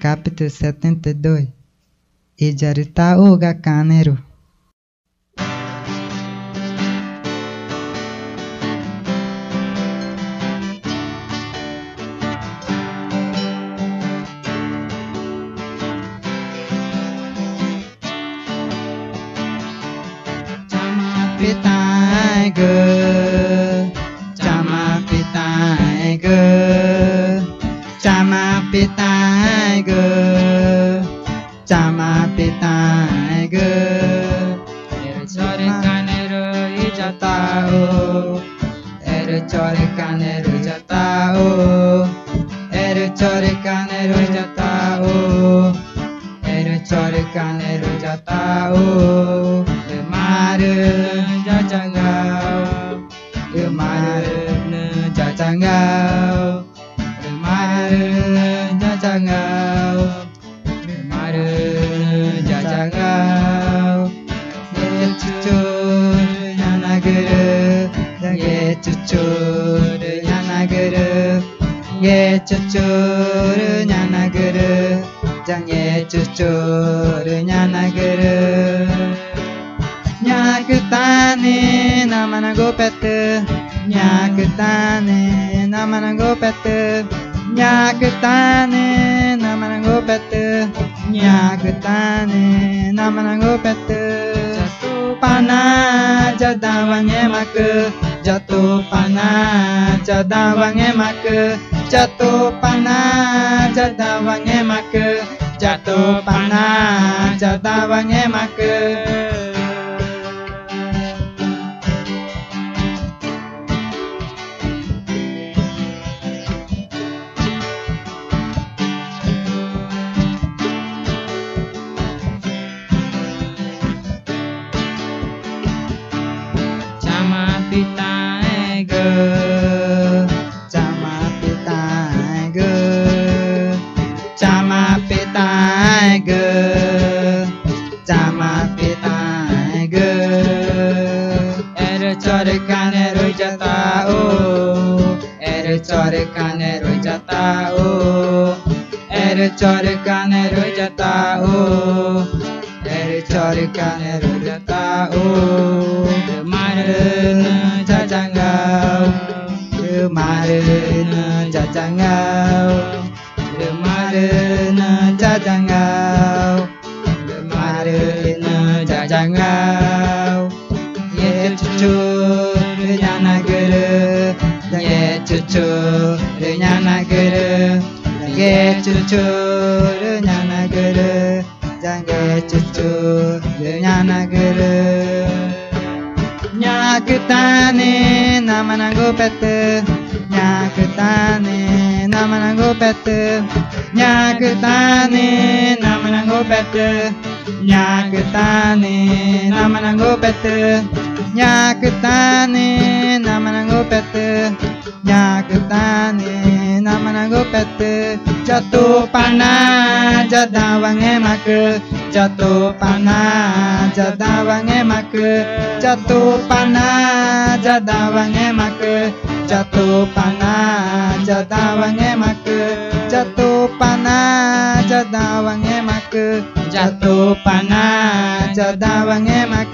capítulo 72. Ijarita ga Kaneru. Chama pitaiga Chore kaneru ijatao Chore kaneru ijatao Chore kaneru ijatao Chore kaneru ijatao Maru jajangao Maru jajangao Maru jajangao Maru jajangao Ye cucur yanaguru Ye cucur yanaguru Ye cucur yanaguru Jang ye cucur yanaguru Nyakutane namana gopete Nyakutane namana gopete Nyakutane namana gopete Nyakutane namana gopete Jatuh panah jadawang emak Jatuh panah jadawang emak Jatuh panah jadawang emak Jatuh panah jadawang emak Chore kaneru jatao Chore kaneru jatao Chore kaneru jatao Chore kaneru jatao Kemarin jajangau Kemarin jajangau Kemarin jajangau Kemarin jajangau Ye cucur yanaguru Ye cucur yanaguru Ye cucur yanaguru Ye cucur yanaguru Nyakutane namana gopete Nyakutane namana gopete Nyakutane namana gopete Nyakutane namana gopete Nyakutane namana gopete Nyakutane namana gopete Jatuh panah jadawang emak Jatuh panah jadawang emak Jatuh panah jadawang emak Jatuh panah jadawang emak Jatuh panah jadawang emak Jatuh panah jadawang emak